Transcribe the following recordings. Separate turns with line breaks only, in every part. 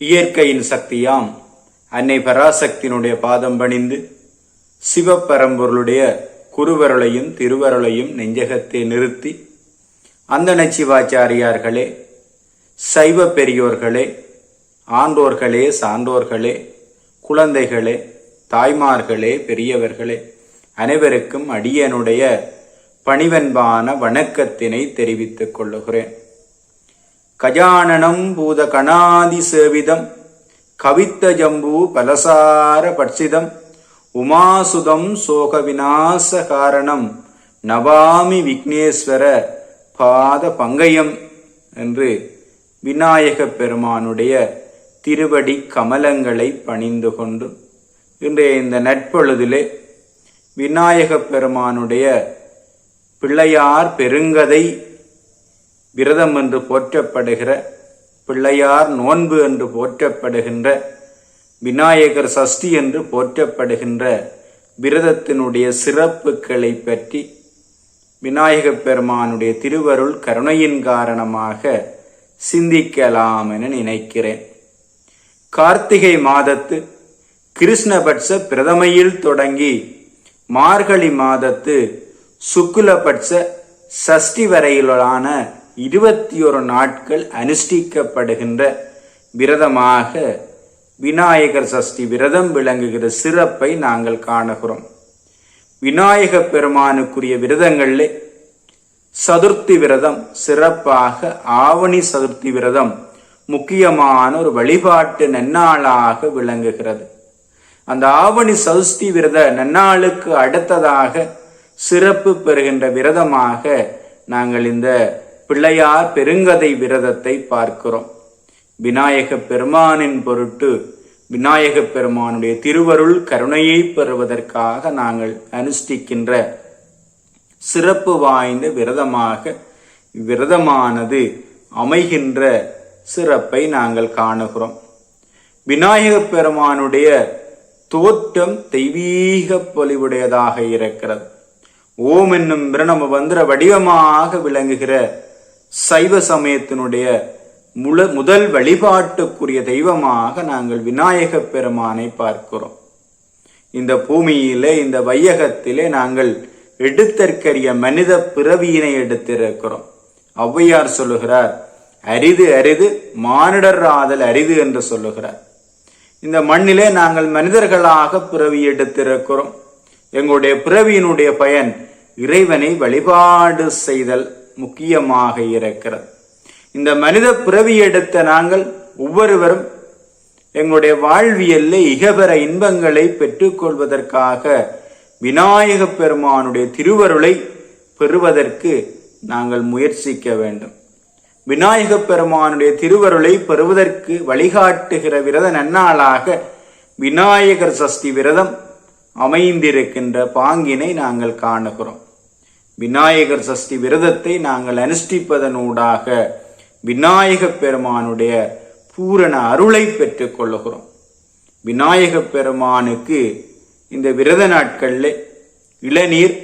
இயற்கையின் சக்தியாம் அன்னை பராசக்தியினுடைய பாதம் பணிந்து சிவப்பரம்பொருளுடைய குருவருளையும் திருவருளையும் நெஞ்சகத்தை நிறுத்தி அந்த நச்சிவாச்சாரியார்களே, சைவ பெரியோர்களே, ஆண்டோர்களே, சான்றோர்களே, குழந்தைகளே, தாய்மார்களே, பெரியவர்களே அனைவருக்கும் அடியனுடைய பணிவன்பான வணக்கத்தினை தெரிவித்துக் கொள்ளுகிறேன். கஜானனம் பூத கணாதி சேவிதம் கவித்த ஜம்பு பலசார பட்சிதம் உமாசுதம் சோக விநாச காரணம் நவாமி விக்னேஸ்வர பாத பங்கயம் என்று விநாயக பெருமானுடைய திருவடி கமலங்களை பணிந்து கொண்டு இன்றைய இந்த நற்பொழுதிலே விநாயக பெருமானுடைய பிள்ளையார் பெருங்கதை விரதம் என்று போற்றப்படுகிற, பிள்ளையார் நோன்பு என்று போற்றப்படுகின்ற, விநாயகர் சஷ்டி என்று போற்றப்படுகின்ற விரதத்தினுடைய சிறப்புகளை பற்றி விநாயக பெருமானுடைய திருவருள் கருணையின் காரணமாக சிந்திக்கலாம் என நினைக்கிறேன். கார்த்திகை மாதத்து கிருஷ்ணபட்ச பிரதமையில் தொடங்கி மார்கழி மாதத்து சுக்குலபட்ச சஷ்டி வரையிலான 21 நாட்கள் அனுஷ்டிக்கப்படுகின்ற விரதமாக விநாயகர் சஷ்டி விரதம் விளங்குகிற சிறப்பை நாங்கள் காணுகிறோம். விநாயக பெருமானுக்குரிய விரதங்களிலே சதுர்த்தி விரதம் சிறப்பாக ஆவணி சதுர்த்தி விரதம் முக்கியமான ஒரு வழிபாட்டு நன்னாளாக விளங்குகிறது. அந்த ஆவணி சதுர்த்தி விரத நன்னாளுக்கு அடுத்ததாக சிறப்பு பெறுகின்ற விரதமாக நாங்கள் இந்த பிள்ளையார் பெருங்கதை விரதத்தை பார்க்கிறோம். விநாயக பெருமானின் பொருட்டு விநாயக பெருமானுடைய திருவருள் கருணையை பெறுவதற்காக நாங்கள் அனுஷ்டிக்கின்ற சிறப்பு வாய்ந்த விரதமாக விரதமானது அமைகின்ற சிறப்பை நாங்கள் காணுகிறோம். விநாயக பெருமானுடைய தோற்றம் தெய்வீக பொலிவுடையதாக இருக்கிறது. ஓம் என்னும் பிரணவ மந்திர வடிவமாக விளங்குகிற சைவ சமயத்தினுடைய முதல் வழிபாட்டுக்குரிய தெய்வமாக நாங்கள் விநாயக பெருமானை பார்க்கிறோம். இந்த பூமியிலே, இந்த வையகத்திலே நாங்கள் எடுத்தற்கரிய மனித பிறவியினை எடுத்திருக்கிறோம். ஔவையார் சொல்லுகிறார், அரிது அரிது மானிடர் ஆதல் அரிது என்று சொல்லுகிறார். இந்த மண்ணிலே நாங்கள் மனிதர்களாக பிறவி எடுத்திருக்கிறோம். எங்களுடைய பிறவியினுடைய பயன் இறைவனை வழிபாடு செய்தல் முக்கியமாக இருக்கிறது. இந்த மனித பிறவி எடுத்த நாங்கள் ஒவ்வொருவரும் எங்களுடைய வாழ்வியல்ல இகபெற இன்பங்களை பெற்றுக்கொள்வதற்காக விநாயக பெருமானுடைய திருவருளை பெறுவதற்கு நாங்கள் முயற்சிக்க வேண்டும். விநாயக பெருமானுடைய திருவருளை பெறுவதற்கு வழிகாட்டுகிற விரத நன்னாளாக விநாயகர் சஷ்டி விரதம் அமைந்திருக்கின்ற பாங்கினை நாங்கள் காணுகிறோம். விநாயகர் சஷ்டி விரதத்தை நாங்கள் அனுஷ்டிப்பதனூடாக விநாயக பெருமானுடைய பூரண அருளை பெற்றுக் கொள்ளுகிறோம். விநாயக பெருமானுக்கு இந்த விரத நாட்களில் இளநீர்,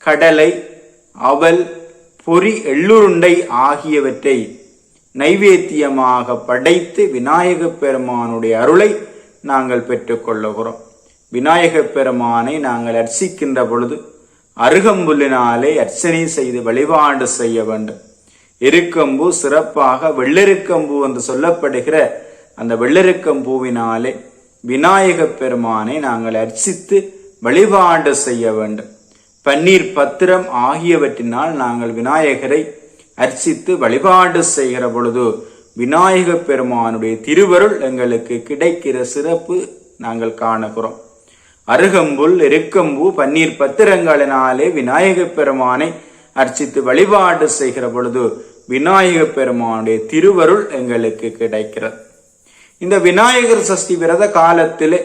கடலை, அவல், பொறி, எள்ளுருண்டை ஆகியவற்றை நைவேத்தியமாக படைத்து விநாயக பெருமானுடைய அருளை நாங்கள் பெற்றுக்கொள்ளுகிறோம். விநாயக பெருமானை நாங்கள் அர்ச்சிக்கின்ற பொழுது அருகம்புல்லினாலே அர்ச்சனை செய்து வழிபாடு செய்ய வேண்டும். எருக்கம்பூ, சிறப்பாக வெள்ளெருக்கம்பூ என்று சொல்லப்படுகிற அந்த வெள்ளெருக்கம்பூவினாலே விநாயக பெருமானை நாங்கள் அர்ச்சித்து வழிபாடு செய்ய வேண்டும். பன்னீர், பத்திரம் ஆகியவற்றினால் நாங்கள் விநாயகரை அர்ச்சித்து வழிபாடு செய்கிற பொழுது விநாயக பெருமானுடைய திருவருள் எங்களுக்கு கிடைக்கிற சிறப்பு நாங்கள் காணுகிறோம். அருகம்புல், எருக்கம்பூ, பன்னீர் பத்திரங்களினாலே விநாயக பெருமானை அர்ச்சித்து வழிபாடு செய்கிற பொழுது விநாயக பெருமானுடைய திருவருள் எங்களுக்கு கிடைக்கிறது. இந்த விநாயகர் சஷ்டி விரத காலத்திலே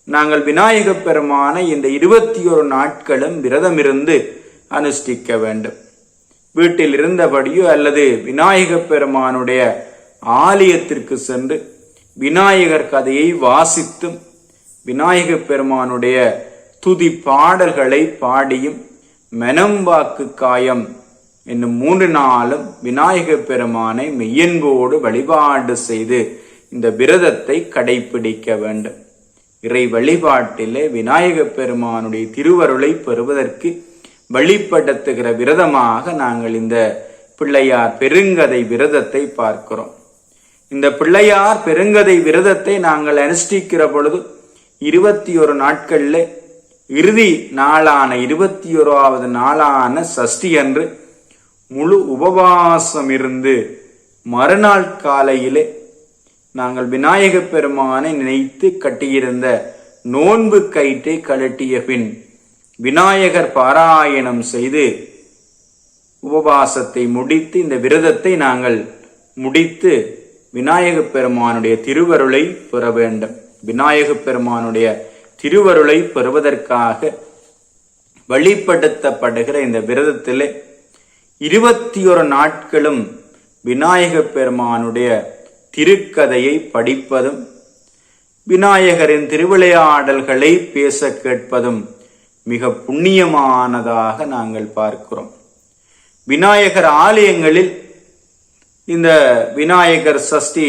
நாங்கள் விநாயக பெருமானை இந்த 21 நாட்களும் விரதமிருந்து அனுஷ்டிக்க வேண்டும். வீட்டில் இருந்தபடியோ அல்லது விநாயக பெருமானுடைய ஆலயத்திற்கு சென்று விநாயகர் கதையை வாசித்தும் விநாயக பெருமானுடைய துதி பாடல்களை பாடியும் மனம், வாக்கு, காயம் என்னும் 3 நாளும் விநாயக பெருமானை மெய்யன்போடு வழிபாடு செய்து இந்த விரதத்தை கடைபிடிக்க வேண்டும். இறை வழிபாட்டிலே விநாயகப் பெருமானுடைய திருவருளை பெறுவதற்கு வழிபடுத்துகிற விரதமாக நாங்கள் இந்த பிள்ளையார் பெருங்கதை விரதத்தை பார்க்கிறோம். இந்த பிள்ளையார் பெருங்கதை விரதத்தை நாங்கள் அனுஷ்டிக்கிற பொழுது 21 நாட்கள்ல இறுதி நாளான 21வது நாளான சஷ்டி அன்று முழு உபவாசம் இருந்து மறுநாள் காலையிலே நாங்கள் விநாயகப் பெருமானை நினைத்து கட்டியிருந்த நோன்பு கயிற்றை கழட்டிய பின் விநாயகர் பாராயணம் செய்து உபவாசத்தை முடித்து இந்த விரதத்தை நாங்கள் முடித்து விநாயகப் பெருமானுடைய திருவருளை பெற வேண்டும். விநாயகப் பெருமானுடைய திருவருளை பெறுவதற்காக வழிபடுத்தப்படுகிற இந்த விரதத்திலே 21 நாட்களும் விநாயகப் பெருமானுடைய திருக்கதையை படிப்பதும் விநாயகரின் திருவிளையாடல்களை பேச கேட்பதும் மிக புண்ணியமானதாக நாங்கள் பார்க்கிறோம். விநாயகர் ஆலயங்களில் இந்த விநாயகர் சஷ்டி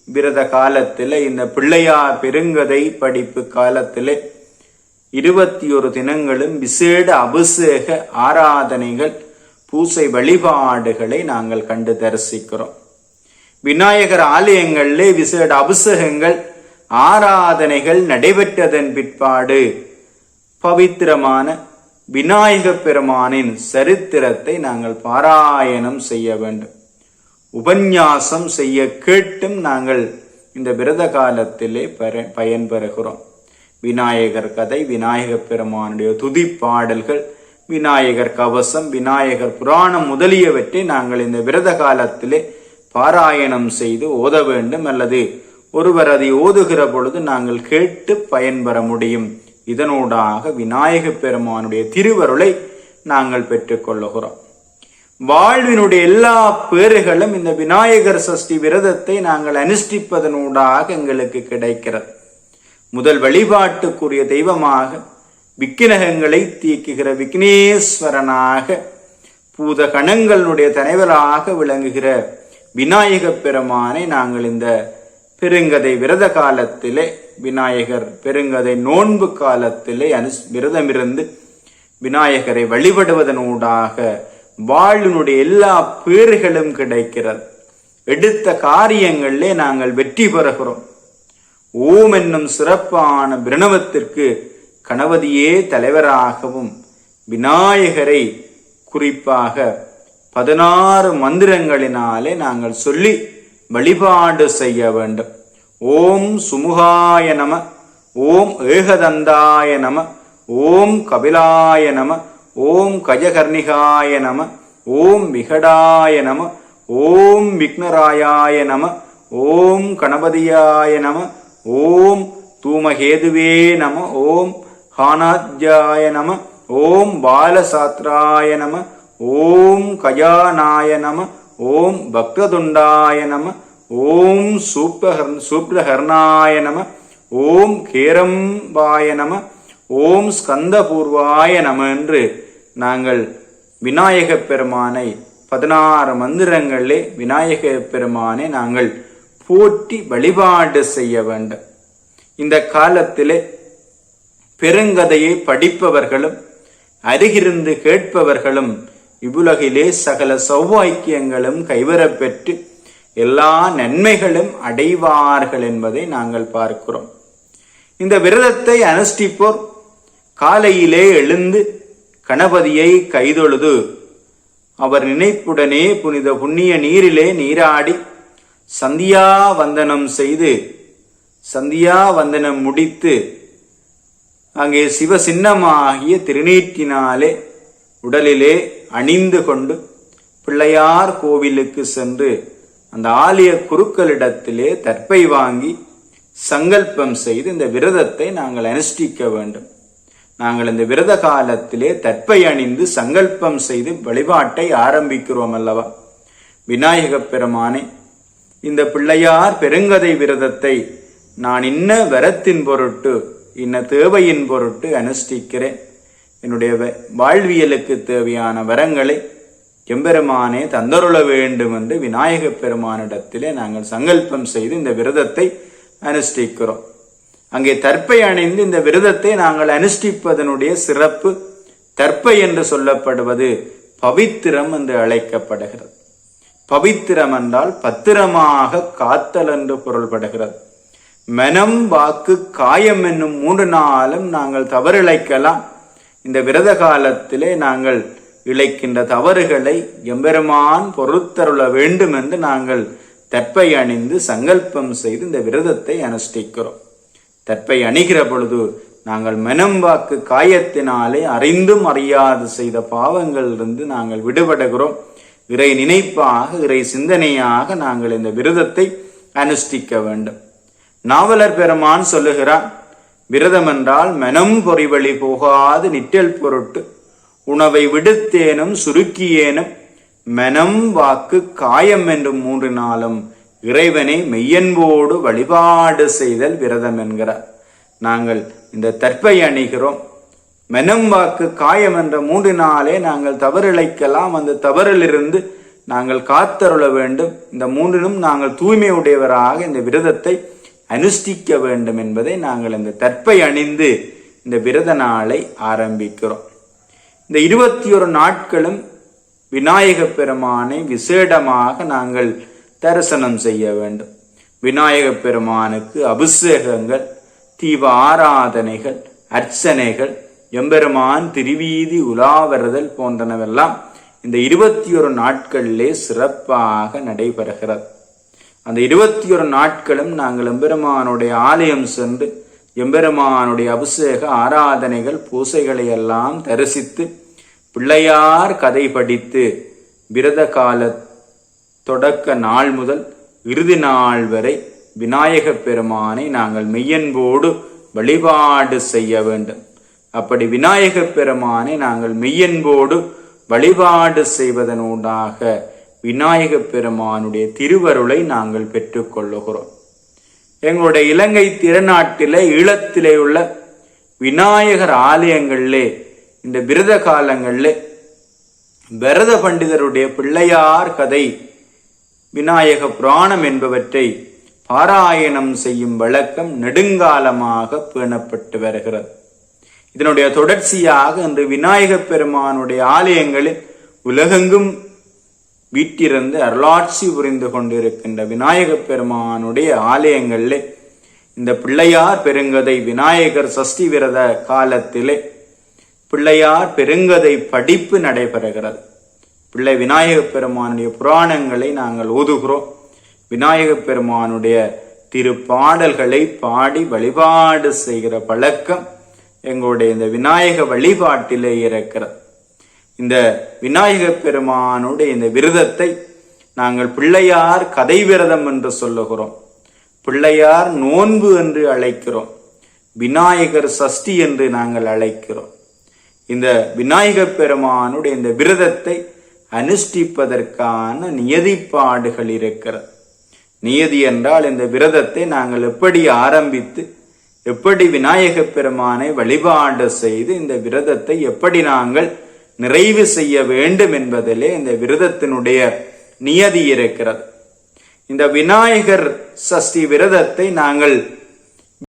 விரத காலத்தில் இந்த பிள்ளையார் பெருங்கதை படிப்பு காலத்தில் 21 தினங்களும் விசேட அபிஷேக ஆராதனைகள் பூசை வழிபாடுகளை நாங்கள் கண்டு தரிசிக்கிறோம். விநாயகர் ஆலயங்களிலே விசேட அபிஷேகங்கள் ஆராதனைகள் நடைபெற்றதன் பிற்பாடு பவித்திரமான விநாயகப் பெருமானின் சரித்திரத்தை நாங்கள் பாராயணம் செய்ய வேண்டும். உபன்யாசம் செய்ய கேட்டும் நாங்கள் இந்த விரத காலத்திலே பயன்பெறுகிறோம். விநாயகர் கதை, விநாயகப் பெருமானுடைய துதிப்பாடல்கள், விநாயகர் கவசம், விநாயகர் புராணம் முதலியவற்றை நாங்கள் இந்த விரத காலத்திலே பாராயணம் செய்து ஓத வேண்டும். அல்லது ஒருவர் அதை ஓதுகிற பொழுது நாங்கள் கேட்டு பயன்பெற முடியும். இதனூடாக விநாயகப் பெருமானுடைய திருவருளை நாங்கள் பெற்றுக்கொள்ளுகிறோம். வாழ்வினுடைய எல்லா பேறுகளும் இந்த விநாயகர் சஷ்டி விரதத்தை நாங்கள் அனுஷ்டிப்பதனூடாக எங்களுக்கு கிடைக்கிறது. முதல் வழிபாட்டுக்குரிய தெய்வமாக விக்கினகங்களை தீக்குகிற விக்னேஸ்வரனாக பூத கணங்களுடைய தலைவராக விளங்குகிற விநாயகப் பெருமானை நாங்கள் இந்த பெருங்கதை விரத காலத்திலே, விநாயகர் பெருங்கதை நோன்பு காலத்திலே விரதமிருந்து விநாயகரை வழிபடுவதனூடாக வாழ்வினுடைய எல்லா பேறுகளும் கிடைக்கிறது. எடுத்த காரியங்களிலே நாங்கள் வெற்றி பெறுகிறோம். ஓம் என்னும் சிறப்பான பிரணவத்திற்கு கணபதியே தலைவராகவும் விநாயகரை குறிப்பாக 16 மந்திரங்களினாலே நாங்கள் சொல்லி வழிபாடு செய்ய வேண்டும். ஓம் சுமுகாய நம, ஓம் ஏகதந்தாய நம, ஓம் கபிலாய நம, ஓம் கஜகர்ணிகாய நம, ஓம் விகடாய நம, ஓம் விக்னராயாய நம, ஓம் கணபதியாய நம, ஓம் தூமகேதுவே நம, ஓம் ஹானாத்யாய நம, ஓம் பாலசாத்ராய நம, ஓம் கஜானாய நம, ஓம் பக்ததுண்டாய நம, ஓம் சூப்ரஹர்ணாய நம, ஓம் கேரம்பாய நம, ஓம் ஸ்கந்தபூர்வாய நம என்று நாங்கள் விநாயகப் பெருமானை 16 மந்திரங்களிலே விநாயகப் பெருமானை நாங்கள் போற்றி வழிபாடு செய்ய வேண்டும். இந்த காலத்திலே பெருங்கதையை படிப்பவர்களும் அருகிருந்து கேட்பவர்களும் இவ்வுலகிலே சகல சௌபாக்கியங்களும் கைவரப்பெற்று எல்லா நன்மைகளும் அடைவார்கள் என்பதை நாங்கள் பார்க்கிறோம். இந்த விரதத்தை அனுஷ்டிப்போர் காலையிலே எழுந்து கணபதியை கைதொழுது அவர் நினைப்புடனே புனித புண்ணிய நீரிலே நீராடி சந்தியா வந்தனம் செய்து சந்தியா வந்தனம் முடித்து அங்கே சிவ சின்னமாகிய திருநீற்றினாலே உடலிலே அணிந்து கொண்டு பிள்ளையார் கோவிலுக்கு சென்று அந்த ஆலய குருக்களிடத்திலே தற்பை வாங்கி சங்கல்பம் செய்து இந்த விரதத்தை நாங்கள் அனுஷ்டிக்க வேண்டும். நாங்கள் இந்த விரத காலத்திலே தற்பை அணிந்து சங்கல்பம் செய்து வழிபாட்டை ஆரம்பிக்கிறோம் அல்லவா. விநாயகப் பெருமானே, இந்த பிள்ளையார் பெருங்கதை விரதத்தை நான் இன்ன வரத்தின் பொருட்டு இன்ன தேவையின் பொருட்டு அனுஷ்டிக்கிறேன். என்னுடைய வாழ்வியலுக்கு தேவையான வரங்களை எம்பெருமானே தந்தருள வேண்டும் என்று விநாயகப் பெருமானிடத்திலே நாங்கள் சங்கல்பம் செய்து இந்த விரதத்தை அனுஷ்டிக்கிறோம். அங்கே தர்ப்பை அணிந்து இந்த விரதத்தை நாங்கள் அனுஷ்டிப்பதனுடைய சிறப்பு, தர்ப்பை என்று சொல்லப்படுவது பவித்திரம் என்று அழைக்கப்படுகிறது. பவித்திரம் என்றால் பத்திரமாக காத்தல் என்று பொருள்படுகிறது. மனம், வாக்கு, காயம் என்னும் 3 நாளும் நாங்கள் தவறிழைக்கலாம். இந்த விரத காலத்திலே நாங்கள் இழைக்கின்ற தவறுகளை எம்பெருமான் பொறுத்தருள வேண்டும் என்று நாங்கள் தர்ப்பை அணிந்து சங்கல்பம் செய்து இந்த விரதத்தை அனுஷ்டிக்கிறோம். தர்ப்பை அணிகிற பொழுது நாங்கள் மனம், வாக்கு, காயத்தினாலே அறிந்தும் அறியாது செய்த பாவங்களிலிருந்து நாங்கள் விடுபடுகிறோம். இறை நினைப்பாக, இறை சிந்தனையாக நாங்கள் இந்த விரதத்தை அனுஷ்டிக்க வேண்டும். நாவலர் பெருமான் சொல்லுகிறார், விரதம் என்றால் மனம் பொறிவழி போகாது நிற்றல் பொருட்டு உணவை விடுத்தேனும் சுருக்கியேனும் மனம், வாக்கு, காயம் என்றும் 3 நாளும் இறைவனை மெய்யன்போடு வழிபாடு செய்தல் விரதம் என்கிறார். நாங்கள் இந்த தர்ப்பை அணிகிறோம். மனம், வாக்கு, காயம் என்ற 3 நாளே நாங்கள் தவறிழைக்கலாம். அந்த தவறிலிருந்து நாங்கள் காத்தருள வேண்டும். இந்த 3னும் நாங்கள் தூய்மை உடையவராக இந்த விரதத்தை அனுஷ்டிக்க வேண்டும் என்பதை நாங்கள் இந்த தர்ப்பை அணிந்து இந்த விரத நாளை ஆரம்பிக்கிறோம். இந்த 21 நாட்களும் விநாயகப் பெருமானை விசேடமாக நாங்கள் தரிசனம் செய்ய வேண்டும். விநாயகப் பெருமானுக்கு அபிஷேகங்கள், தீப ஆராதனைகள், அர்ச்சனைகள், எம்பெருமான் திருவீதி உலாவருதல் போன்றனவெல்லாம் இந்த 21 நாட்களிலே சிறப்பாக நடைபெறுகிறது. அந்த 21 நாட்களும் நாங்கள் எம்பெருமானுடைய ஆலயம் சென்று எம்பெருமானுடைய அபிஷேக ஆராதனைகள், பூசைகளை எல்லாம் தரிசித்து பிள்ளையார் கதை படித்து விரத கால தொடக்க நாள் முதல் இறுதி நாள் வரை விநாயகப் பெருமானை நாங்கள் மெய்யன்போடு வழிபாடு செய்ய வேண்டும். அப்படி விநாயகப் பெருமானை நாங்கள் மெய்யன்போடு வழிபாடு செய்வதனூடாக விநாயகப் பெருமானுடைய திருவருளை நாங்கள் பெற்றுக்கொள்ளுகிறோம். எங்களுடைய இலங்கை திருநாட்டிலே, ஈழத்திலே உள்ள விநாயகர் ஆலயங்களிலே இந்த விரத காலங்களிலே பரத பண்டிதருடைய பிள்ளையார் கதை, விநாயக புராணம் என்பவற்றை பாராயணம் செய்யும் வழக்கம் நெடுங்காலமாக பேணப்பட்டு வருகிறது. இதனுடைய தொடர்ச்சியாக இன்று விநாயகப் பெருமானுடைய ஆலயங்களில் உலகெங்கும் வீட்டிலிருந்து அருளாட்சி புரிந்து கொண்டிருக்கின்ற விநாயகப் பெருமானுடைய ஆலயங்களிலே இந்த பிள்ளையார் பெருங்கதை, விநாயகர் சஷ்டி விரத காலத்திலே பிள்ளையார் பெருங்கதை படிப்பு நடைபெறுகிறது. பிள்ளை விநாயகப் பெருமானுடைய புராணங்களை நாங்கள் ஓதுகிறோம். விநாயகப் பெருமானுடைய திருப்பாடல்களை பாடி வழிபாடு செய்கிற பழக்கம் எங்களுடைய இந்த விநாயக வழிபாட்டிலே இருக்கிறது. இந்த விநாயகப் பெருமானுடைய இந்த விரதத்தை நாங்கள் பிள்ளையார் கதை விரதம் என்று சொல்லுகிறோம். பிள்ளையார் நோன்பு என்று அழைக்கிறோம். விநாயகர் சஷ்டி என்று நாங்கள் அழைக்கிறோம். இந்த விநாயகப் பெருமானுடைய இந்த விரதத்தை அனுஷ்டிப்பதற்கான நியதிப்பாடுகள் இருக்கிறது. நியதி என்றால் இந்த விரதத்தை நாங்கள் எப்படி ஆரம்பித்து, எப்படி விநாயகப் பெருமானை வழிபாடு செய்து இந்த விரதத்தை எப்படி நாங்கள் நிறைவு செய்ய வேண்டும் என்பதிலே இந்த விரதத்தினுடைய நியதி இருக்கிறது. இந்த விநாயகர் சஷ்டி விரதத்தை நாங்கள்